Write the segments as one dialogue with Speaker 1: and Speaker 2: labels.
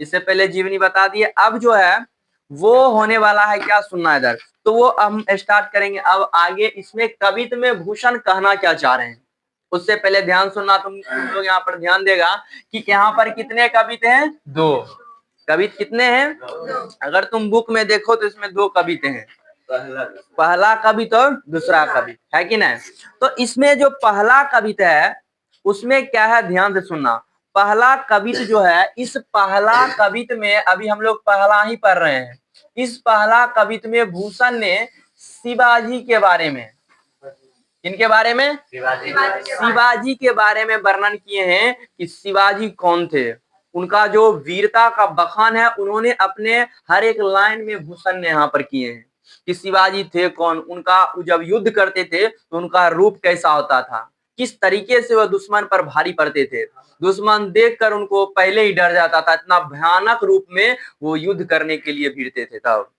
Speaker 1: इससे पहले जीवनी बता दिए। अब जो है वो होने वाला है क्या, सुनना इधर। तो वो हम स्टार्ट करेंगे अब आगे। इसमें कवित्व में भूषण कहना क्या चाह रहे हैं, उससे पहले ध्यान सुनना। तुम लोग यहाँ पर ध्यान देगा कि यहाँ पर कितने कवित्व हैं, 2 कवित्व। कितने हैं, अगर तुम बुक में देखो तो इसमें 2 कवित्व हैं, पहला कवित्व और दूसरा कवित्व, है कि नहीं। तो इसमें जो पहला कवित्व है उसमें क्या है, ध्यान से सुनना। पहला कवित्व जो है, इस पहला कवित्व में अभी हम लोग पहला ही पढ़ रहे हैं। इस पहला कवित्व में भूषण ने शिवाजी के बारे में, किनके बारे में, शिवाजी के बारे में वर्णन किए हैं कि शिवाजी कौन थे। उनका जो वीरता का बखान है उन्होंने अपने हर एक लाइन में भूषण ने यहाँ पर किए हैं कि शिवाजी थे कौन, उनका जब युद्ध करते थे तो उनका रूप कैसा होता था, किस तरीके से वह दुश्मन पर भारी पड़ते थे। दुश्मन देखकर उनको पहले ही डर जाता था, इतना भयानक रूप में वो युद्ध करने के लिए भिड़ते थे तब।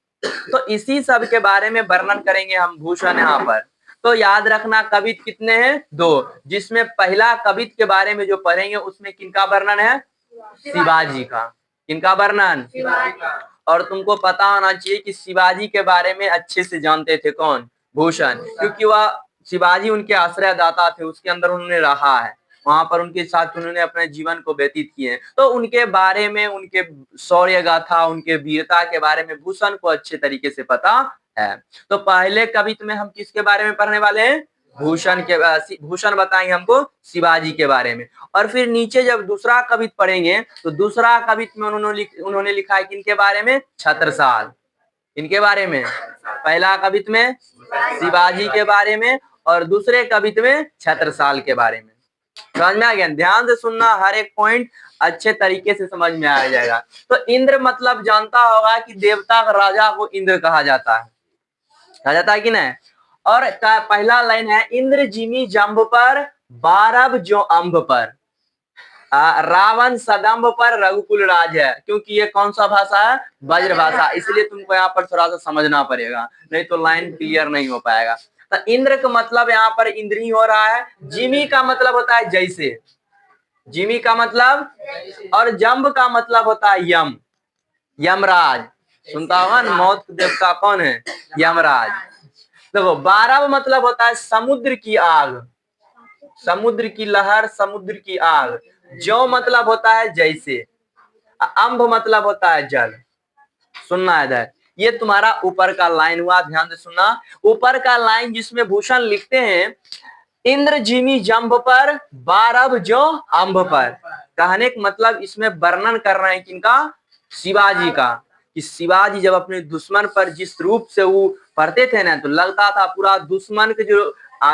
Speaker 1: तो इसी सब के बारे में वर्णन करेंगे हम भूषण यहाँ पर। तो याद रखना कवित्व कितने हैं, 2, जिसमें पहला कवित्व के बारे में जो पढ़ेंगे उसमें किनका वर्णन है, शिवाजी का। किनका वर्णन, और तुमको पता होना चाहिए कि शिवाजी के बारे में अच्छे से जानते थे कौन, भूषण, क्योंकि वह शिवाजी उनके आश्रयदाता थे, उसके अंदर उन्होंने रहा है, वहां पर उनके साथ उन्होंने अपने जीवन को व्यतीत किए हैं। तो उनके बारे में, उनके शौर्य गाथा, उनके वीरता के बारे में भूषण को अच्छे तरीके से पता है। तो पहले कवित्व में हम किसके बारे में पढ़ने वाले हैं, भूषण के, भूषण बताएंगे हमको शिवाजी के बारे में। और फिर नीचे जब दूसरा कवित्व पढ़ेंगे तो दूसरा कवित्व में उन्होंने लिखा है किनके बारे में, छत्रसाल। इनके बारे में, पहला कवित्व में शिवाजी के बारे में और दूसरे कवित्व में छत्रसाल के बारे में। समझ में आ गया, ध्यान से सुनना, हर एक पॉइंट अच्छे तरीके से समझ में आ जाएगा। तो इंद्र मतलब जानता होगा कि देवता राजा को इंद्र कहा जाता है, कहा जाता है कि नहीं। और पहला लाइन है, इंद्र जिमी जंभ पर, बारब जो अंब पर, रावण सदम्भ पर रघुकुल राज है। क्योंकि ये कौन सा भाषा है, ब्रज भाषा, इसलिए तुमको यहाँ पर थोड़ा सा समझना पड़ेगा, नहीं तो लाइन क्लियर नहीं हो पाएगा। तो इंद्र का मतलब यहाँ पर इंद्री हो रहा है, जिमी का मतलब होता है जैसे, जिमी का मतलब, और जंब का मतलब होता है यम, यमराज। सुनता होगा ना, मौत देवता कौन है, यमराज। देखो, बारह मतलब होता है समुद्र की आग, समुद्र की लहर, समुद्र की आग। जो मतलब होता है जैसे, अंब मतलब होता है जल। सुनना है इधर, ये तुम्हारा ऊपर का लाइन हुआ, ध्यान से सुनना। ऊपर का लाइन जिसमें भूषण लिखते हैं, इंद्र जिमी जंभ पर, बारब जो अंब पर, कहने का मतलब इसमें वर्णन कर रहे हैं किनका, शिवाजी का। कि शिवाजी जब अपने दुश्मन पर जिस रूप से वो पढ़ते थे ना, तो लगता था पूरा दुश्मन के जो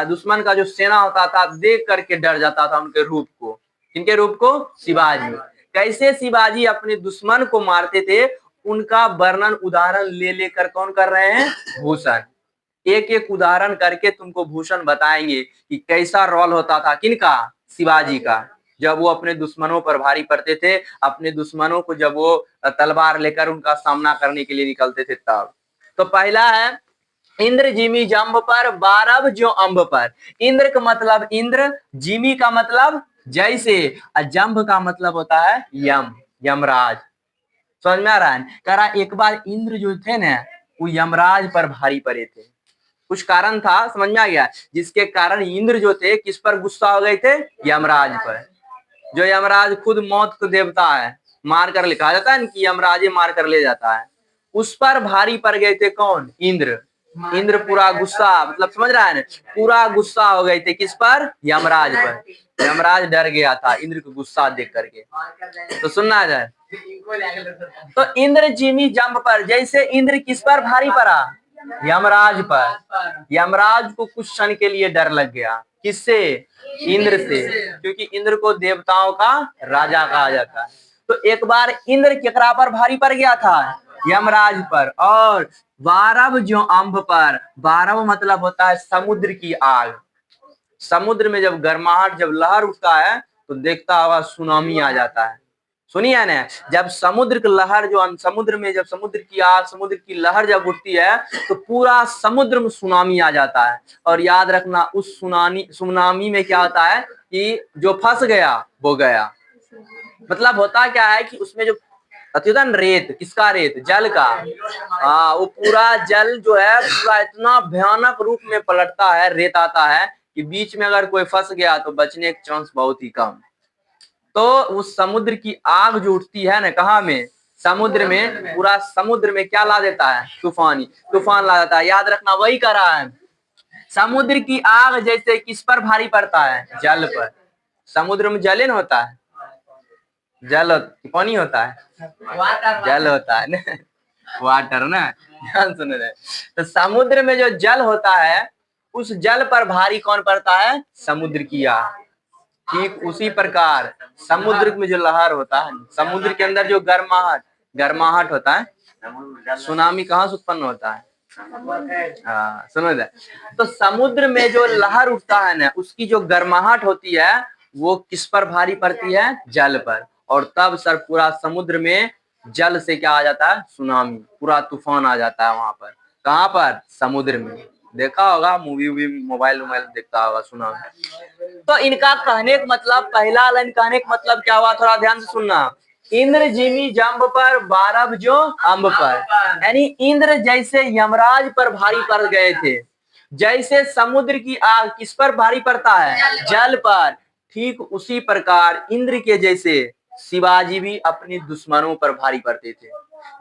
Speaker 1: दुश्मन का जो सेना होता था देख करके डर जाता था उनके रूप को। किनके रूप को, शिवाजी। कैसे शिवाजी अपने दुश्मन को मारते थे उनका वर्णन उदाहरण ले लेकर कौन कर रहे हैं, भूषण। एक एक उदाहरण करके तुमको भूषण बताएंगे कि कैसा रोल होता था किनका, शिवाजी का, जब वो अपने दुश्मनों पर भारी पड़ते थे, अपने दुश्मनों को जब वो तलवार लेकर उनका सामना करने के लिए निकलते थे तब। तो पहला है, इंद्र जिमी जंभ पर, बारब जो अंब पर। इंद्र का मतलब इंद्र, जिमी का मतलब जैसे, और जंभ का मतलब होता है यम, यमराज। समझ में आ रहा है। कह रहा एक बार इंद्र जो थे ना, वो यमराज पर भारी पड़े थे, कुछ कारण था, समझ में आ गया, जिसके कारण इंद्र जो थे किस पर गुस्सा हो गए थे, यमराज पर। जो यमराज खुद मौत को देवता है, मार कर, लिखा जाता है कि यमराज मार कर ले जाता है, उस पर भारी पड़ गए थे कौन, इंद्र। इंद्र पूरा गुस्सा, मतलब समझ रहा है ना, पूरा गुस्सा हो गए थे किस पर, यमराज पर। यमराज डर गया था इंद्र को गुस्सा देख करके। तो सुनना जाए, तो इंद्र जिमी जंभ पर, जैसे इंद्र किस पर भारी पड़ा, यमराज पर। यमराज को कुछ क्षण के लिए डर लग गया, किससे, इंद्र से, क्योंकि इंद्र को देवताओं का राजा कहा जाता है। तो एक बार इंद्र केकरा पर भारी पड़ गया था, यमराज पर। और बारब जो अंब पर, बारब मतलब होता है समुद्र की आग। समुद्र में जब गर्माहट, जब लहर उठता है तो देखता होगा सुनामी आ जाता है, सुनिए ना। जब समुद्र की लहर, जो समुद्र में जब समुद्र की आग, समुद्र की लहर जब उठती है तो पूरा समुद्र में सुनामी आ जाता है। और याद रखना, उस सुनामी में क्या होता है कि जो फंस गया वो गया। मतलब होता क्या है कि उसमें जो अत्युदन रेत, किसका रेत? जल का। हाँ, वो पूरा जल जो है पूरा इतना भयानक रूप में पलटता है, रेत आता है कि बीच में अगर कोई फंस गया तो बचने के चांस बहुत ही कम। तो उस समुद्र की आग जो उठती है ना, कहाँ में? समुद्र में। पूरा समुद्र में क्या ला देता है? तूफान ला देता है। याद रखना, वही कर रहा है। समुद्र की आग जैसे किस पर भारी पड़ता है? जल पर। समुद्र में जल न होता है, जल पानी होता है, जल होता है ना, वाटर ना, ध्यान सुन रहे। तो समुद्र में जो जल होता है उस जल पर भारी कौन पड़ता है? समुद्र की आग। ठीक उसी प्रकार समुद्र में जो लहर होता है, समुद्र के अंदर जो गर्माहट होता है, सुनामी कहाँ से उत्पन्न होता है? हाँ, सुनो इधर। तो समुद्र में जो लहर उठता है ना, उसकी जो गर्माहट होती है वो किस पर भारी पड़ती है? जल पर। और तब सर पूरा समुद्र में जल से क्या आ जाता है? सुनामी, पूरा तूफान आ जाता है वहां पर। कहाँ पर? समुद्र में। देखा होगा मूवी वूवी, मोबाइल देखता होगा, सुना। तो इनका कहने का मतलब, पहला लाइन कहने का मतलब क्या हुआ? थोड़ा ध्यान से सुनना। इंद्र जिमी जम्ब पर, बारब जो अम्ब पर। यानी इंद्र जैसे यमराज पर भारी पड़ गए थे, जैसे समुद्र की आग किस पर भारी पड़ता है? जल पर। ठीक उसी प्रकार इंद्र के जैसे शिवाजी भी अपने दुश्मनों पर भारी पड़ते थे।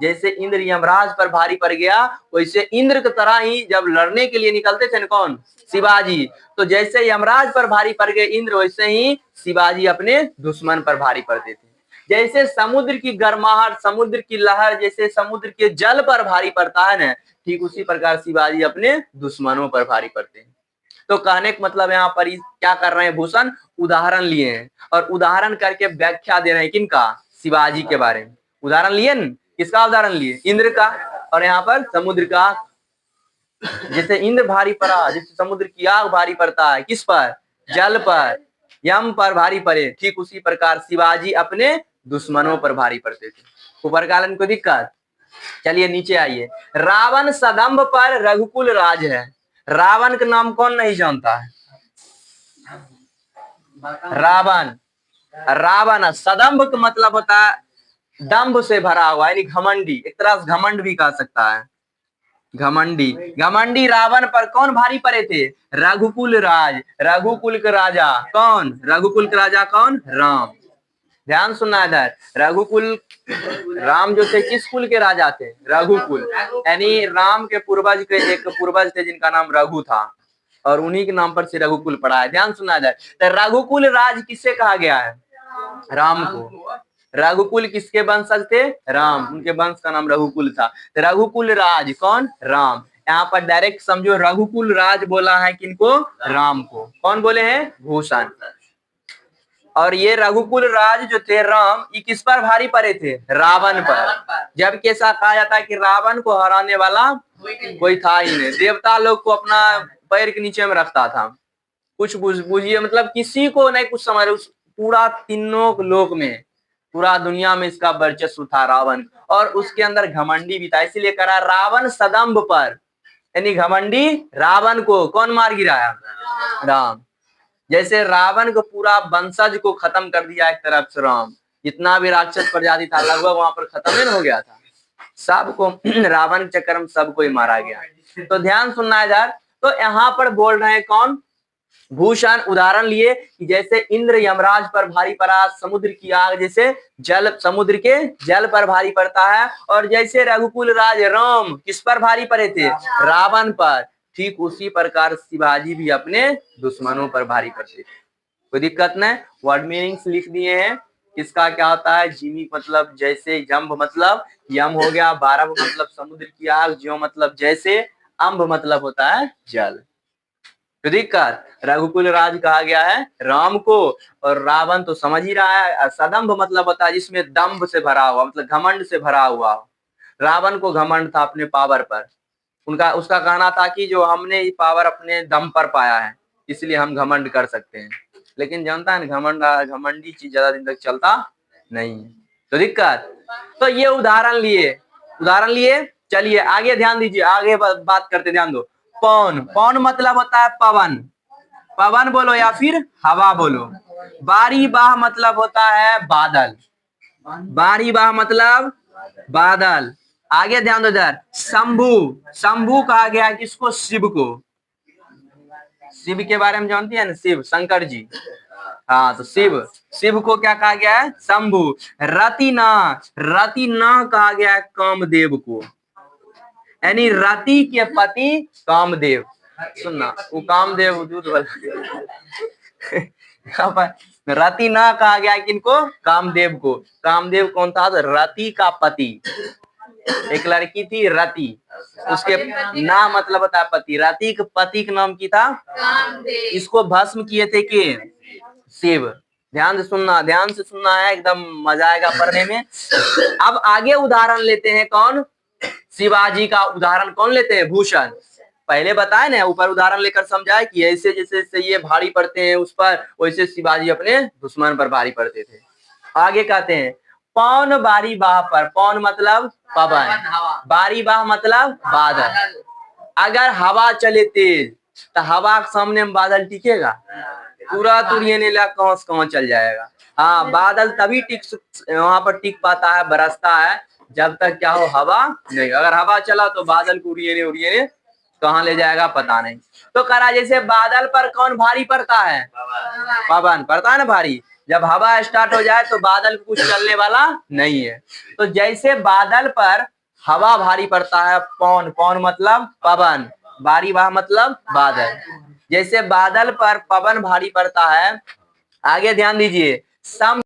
Speaker 1: जैसे इंद्र यमराज पर भारी पड़ गया, वैसे इंद्र की तरह ही जब लड़ने के लिए निकलते थे न, कौन? शिवाजी। तो जैसे यमराज पर भारी पड़ गए इंद्र, वैसे ही शिवाजी अपने दुश्मन पर भारी पड़ते थे। जैसे समुद्र की गर्माहट, समुद्र की लहर जैसे समुद्र के जल पर भारी पड़ता है ना, ठीक उसी प्रकार शिवाजी अपने दुश्मनों पर भारी पड़ते हैं। तो कहने का मतलब यहाँ पर क्या कर रहे हैं भूषण? उदाहरण लिए हैं और उदाहरण करके व्याख्या दे रहे हैं। किनका? शिवाजी के बारे में उदाहरण लिए न। किसका उदाहरण लिए? इंद्र का। और यहाँ पर समुद्र का। जैसे इंद्र भारी पड़ा, जैसे समुद्र की आग भारी पड़ता है किस पर? जल पर। यम पर भारी पड़े, ठीक उसी प्रकार शिवाजी अपने दुश्मनों पर भारी पड़ते थे। ऊपर कालन को दिक्कत। चलिए नीचे आइए। रावण सदम्भ पर रघुकुल राज है। रावण का नाम कौन नहीं जानता है? रावण। रावण सदम्भ का मतलब होता है दम्भ से भरा हुआ, यानी घमंडी। एक तरह से घमंड भी कह सकता है, घमंडी। घमंडी रावण पर कौन भारी पड़े थे? रघुकुल राज। रघुकुल के राजा कौन? रघुकुल के राजा कौन? राम। ध्यान सुनना इधर। रघुकुल, राम जो थे किस कुल के राजा थे? रघुकुल। यानी राम के पूर्वज के एक पूर्वज थे जिनका नाम रघु था, और उन्हीं के नाम पर से रघुकुल पड़ा है। ध्यान सुनना इधर। तो रघुकुल राज किससे कहा गया है? राम को। रघुकुल किसके वंशज थे? राम। उनके वंश का नाम रघुकुल था। तो रघुकुल राज कौन? राम। यहाँ पर डायरेक्ट समझो, रघुकुल राज बोला है किनको? राम को। कौन बोले हैं? भूषण। और ये रघुकुल राज जो थे राम, ये किस पर भारी पड़े थे? रावण पर। जबकि ऐसा कहा जाता है कि रावण को हराने वाला कोई था ही नहीं। देवता लोग को अपना पैर के नीचे में रखता था। कुछ बुझिए, मतलब किसी को नहीं कुछ समझ, उस पूरा तीनों लोक में, पूरा दुनिया में इसका वर्चस्व था रावण। और उसके अंदर घमंडी भी था, इसीलिए करा रावण सदम्भ पर। यानी घमंडी रावण को कौन मार गिराया? राम। जैसे रावण को पूरा वंशज को खत्म कर दिया एक तरफ से राम, जितना भी राक्षस प्रजाति था लगभग वहां पर खत्म ही हो गया था सबको। रावण के चक्कर में सबको ही मारा गया। तो ध्यान सुनना इधर। तो यहाँ पर बोल रहे हैं कौन? भूषण। उदाहरण लिए कि जैसे इंद्र यमराज पर भारी पड़ा, समुद्र की आग जैसे जल, समुद्र के जल पर भारी पड़ता है। और जैसे रघुकुल राज राम किस पर भारी पड़े थे? रावण पर। ठीक उसी प्रकार शिवाजी भी अपने दुश्मनों पर भारी पड़ते थे। कोई दिक्कत नहीं। वर्ड मीनिंग्स लिख दिए हैं। किसका क्या होता है? जिमी मतलब जैसे, जम्भ मतलब यम हो गया, बारह मतलब समुद्र की आग, ज्यो मतलब जैसे, अम्भ मतलब होता है जल। तो दिक्कत, रघुकुल राज कहा गया है राम को, और रावण तो समझ ही रहा है। सदम्भ मतलब होता है जिसमें दम्भ से भरा हुआ, मतलब घमंड से भरा हुआ। रावण को घमंड था अपने पावर पर। उसका कहना था कि जो हमने ये पावर अपने दम पर पाया है, इसलिए हम घमंड कर सकते हैं। लेकिन जानता है घमंडी चीज ज्यादा दिन तक चलता नहीं है। तो दिक्कत। तो ये उदाहरण लिए। चलिए आगे ध्यान दीजिए, आगे बात करते, ध्यान दो। पवन। पवन मतलब होता है पवन। पवन बोलो या फिर हवा बोलो। बारी बाह मतलब होता है बादल। बारी बाह मतलब बादल। आगे ध्यान दो इधर, शंभु, शंभु कहा गया है किसको? शिव को। शिव के बारे में जानती है ना, शिव शंकर जी। हाँ तो शिव, शिव को क्या कहा गया है? शंभु। रतिना, रतिना कहा गया है कामदेव को, यानी रति के पति कामदेव। सुनना, वो कामदेव दूध वाला यहाँ पर रति ना कहा गया है किनको? कामदेव को। कामदेव कौन था? तो रति का पति। एक लड़की थी रति, उसके ना मतलब होता है पति। रति के पति के नाम की था कामदेव। इसको भस्म किए थे कि शिव। ध्यान से सुनना, ध्यान से सुनना है, एकदम मजा आएगा पढ़ने में। अब आगे उदाहरण लेते हैं, कौन? शिवाजी का उदाहरण कौन लेते हैं? भूषण। पहले बताए ना, ऊपर उदाहरण लेकर समझाए कि ऐसे जैसे ये भारी पड़ते हैं उस पर, वैसे शिवाजी अपने दुश्मन पर भारी पड़ते थे। आगे कहते हैं, पवन बारी बाह पर, पवन मतलब पवन, बारी बाह मतलब बादल। अगर हवा चले तेज तो हवा के सामने में बादल टिकेगा? पूरा तुरिये कहां से कहां चल जाएगा। हाँ, बादल तभी वहां पर टिक पाता है, बरसता है, जब तक क्या हो? हवा नहीं। अगर हवा चला तो बादल को उड़िए कहाँ ले जाएगा पता नहीं। तो करा जैसे बादल पर कौन भारी पड़ता है? पवन पड़ता है ना भारी। जब हवा स्टार्ट हो जाए तो बादल कुछ चलने वाला नहीं है। तो जैसे बादल पर हवा भारी पड़ता है, पवन, पवन मतलब पवन, बारी बाह मतलब बादल, जैसे बादल पर पवन भारी पड़ता है। आगे ध्यान दीजिए, सम